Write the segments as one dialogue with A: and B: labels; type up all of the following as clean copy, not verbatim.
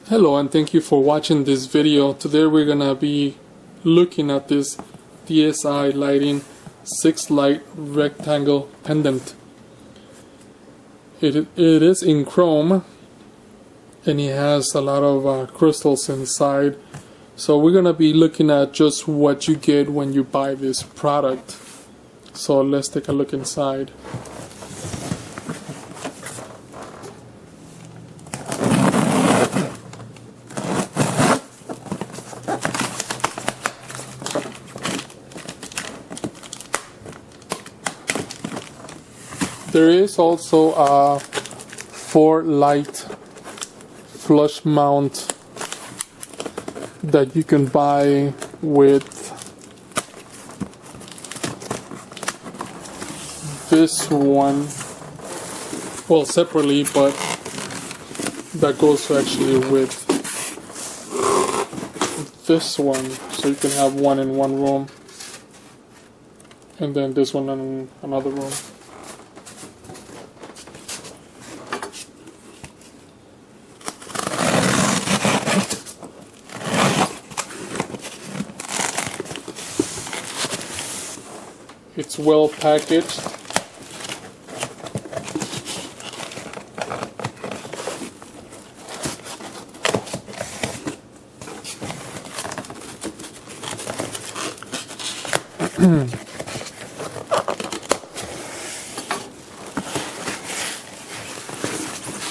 A: Hello and thank you for watching this video. Today we're gonna be looking at this DSI lighting 6 light rectangle pendant. It is in chrome and it has a lot of crystals inside. So we're gonna be looking at just what you get when you buy this product. So let's take a look inside. There is also a 4 light flush mount that you can buy with this one, well, separately, but that goes actually with this one, so you can have one in one room and then this one in another room. It's well packaged.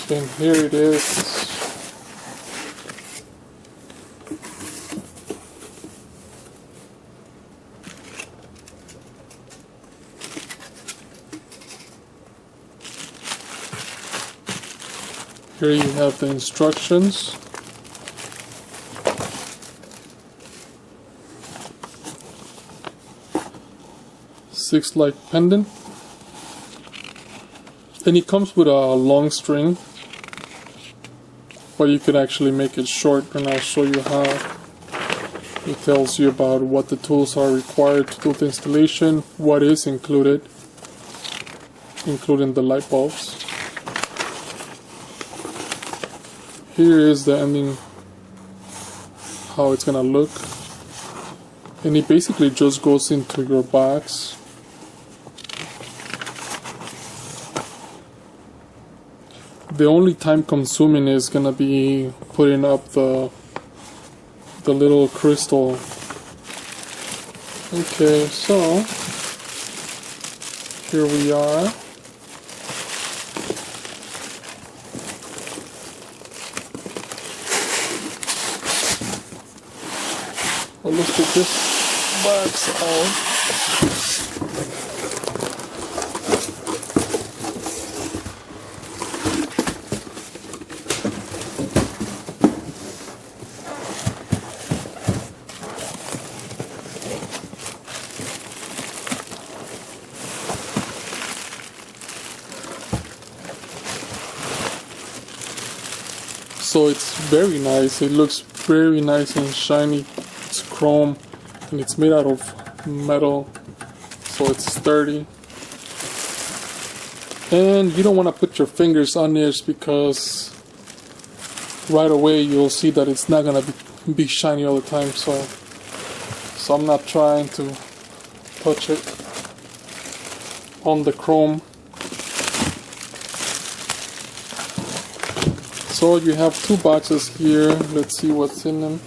A: And here it is. Here you have the instructions. Six light pendant. And it comes with a long string, but you could actually make it short, and I'll show you how. It tells you about what the tools are required to do the installation, what is included, including the light bulbs. Here is the ending, how it's gonna look, and it basically just goes into your box. The only time consuming is gonna be putting up the little crystal. Okay, so here we are. Well, let's get this box out. So it's very nice. It looks very nice and shiny. It's chrome and it's made out of metal, so it's sturdy. And you don't want to put your fingers on this because right away you'll see that it's not gonna be shiny all the time. So I'm not trying to touch it on the chrome. So you have two boxes here. Let's see what's in them.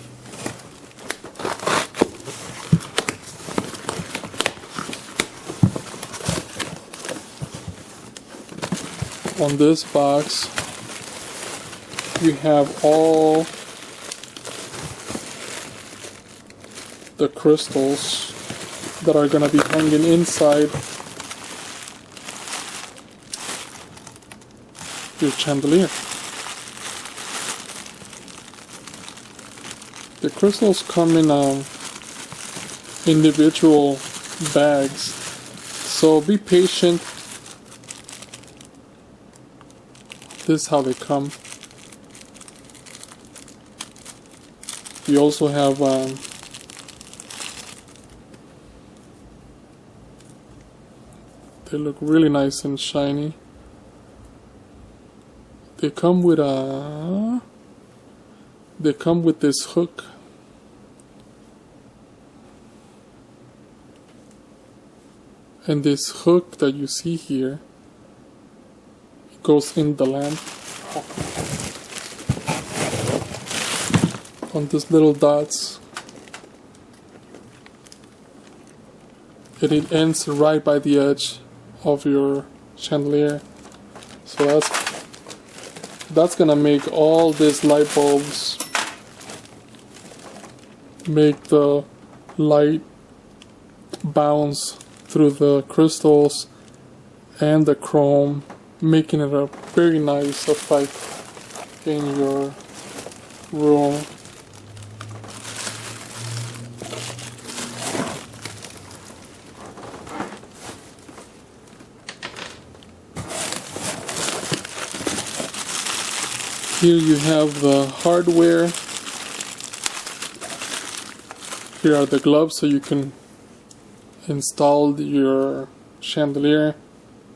A: On this box, you have all the crystals that are going to be hanging inside your chandelier. The crystals come in individual bags, so be patient. This is how they come. You also have they look really nice and shiny. They come with a they come with this hook. And this hook that you see here, it goes in the lamp on these little dots. And it ends right by the edge of your chandelier. So that's gonna make all these light bulbs make the light bounce through the crystals and the chrome, making it a very nice effect in your room. Here you have the hardware. Here are the gloves so you can install your chandelier.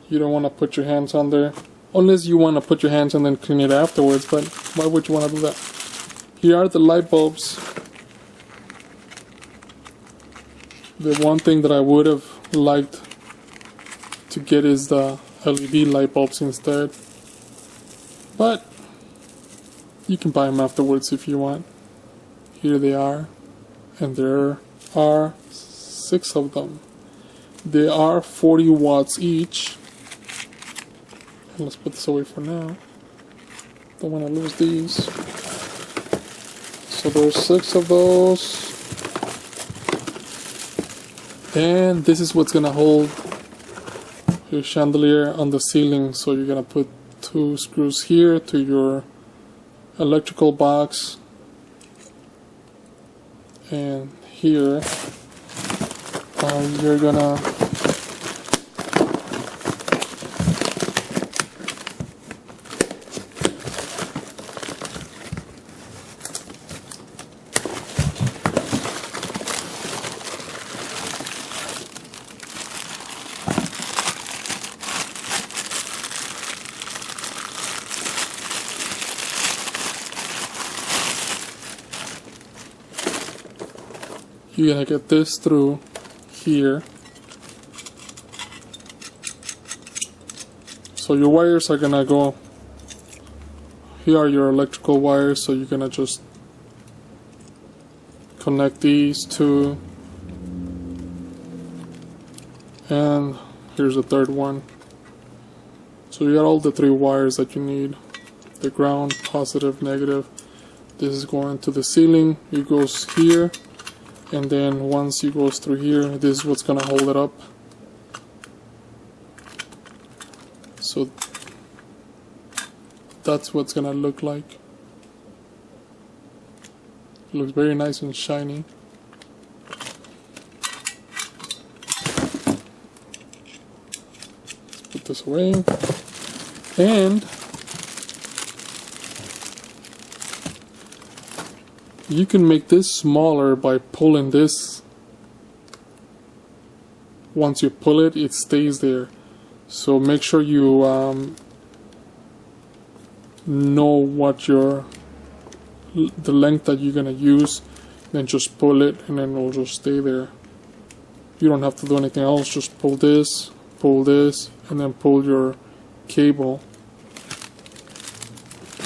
A: You don't want to put your hands on there, unless you want to put your hands on and clean it afterwards, but why would you want to do that? Here are the light bulbs. The one thing that I would have liked to get is the LED light bulbs instead, but you can buy them afterwards if you want. Here they are, and there are 6 of them. They are 40 watts each. And let's put this away for now. Don't want to lose these. So there's 6 of those. And this is what's gonna hold your chandelier on the ceiling. So you're gonna put 2 screws here to your electrical box, and here you're gonna get this through here. So your wires are gonna go, here are your electrical wires, so you're gonna just connect these 2, and here's the 3rd one. So you got all the 3 wires that you need, the ground, positive, negative. This is going to the ceiling, it goes here, and then once it goes through here, this is what's gonna hold it up. So that's what's gonna look like. It looks very nice and shiny. Let's put this away. And you can make this smaller by pulling this. Once you pull it, it stays there. So make sure you know what the length that you're gonna use. Then just pull it, and then it'll just stay there. You don't have to do anything else. Just pull this, and then pull your cable.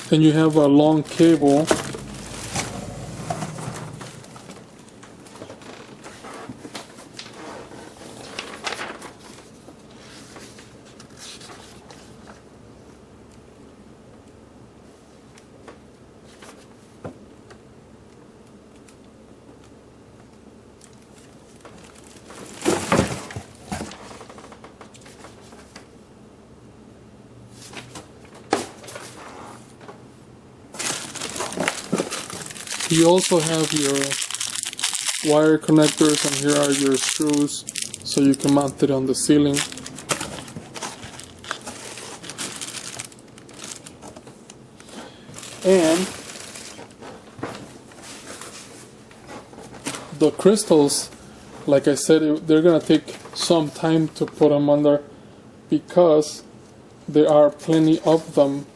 A: Then you have a long cable. You also have your wire connectors, and here are your screws so you can mount it on the ceiling. And the crystals, like I said, they're gonna take some time to put them under because there are plenty of them.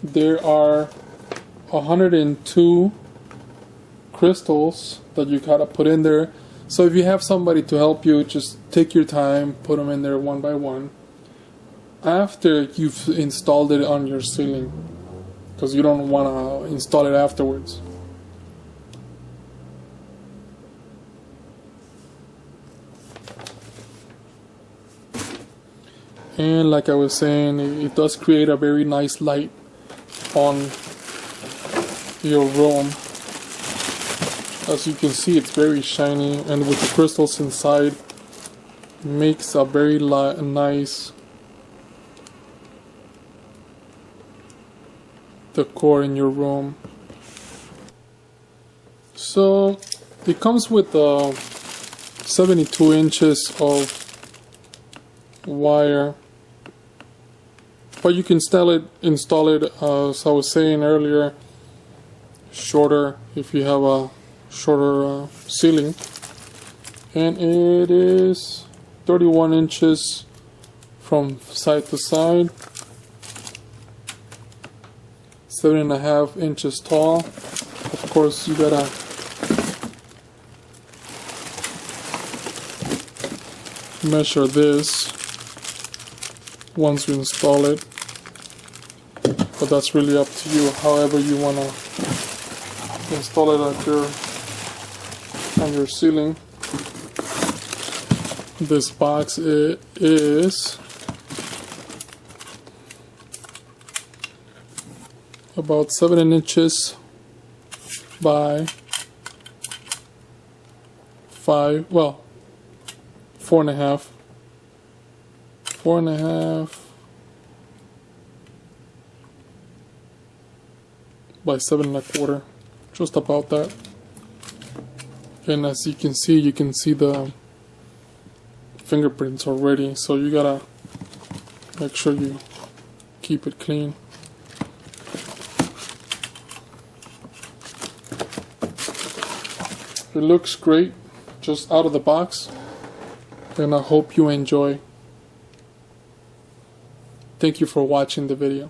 A: there are 102 crystals that you gotta put in there. So if you have somebody to help you, just take your time, put them in there one by one after you've installed it on your ceiling, because you don't want to install it afterwards. And like I was saying, it does create a very nice light on your room. As you can see, it's very shiny, and with the crystals inside, makes a very nice decor in your room. So it comes with 72 inches of wire, but you can install it as I was saying earlier, shorter if you have a shorter ceiling, and it is 31 inches from side to side, 7.5 inches tall. Of course, you gotta measure this once you install it, but that's really up to you, however you want to install it on your ceiling. This box is about 7 inches by 4.5 by 7.25, just about that. And as you can see the fingerprints already, so you gotta make sure you keep it clean. It looks great just out of the box, and I hope you enjoy. Thank you for watching the video.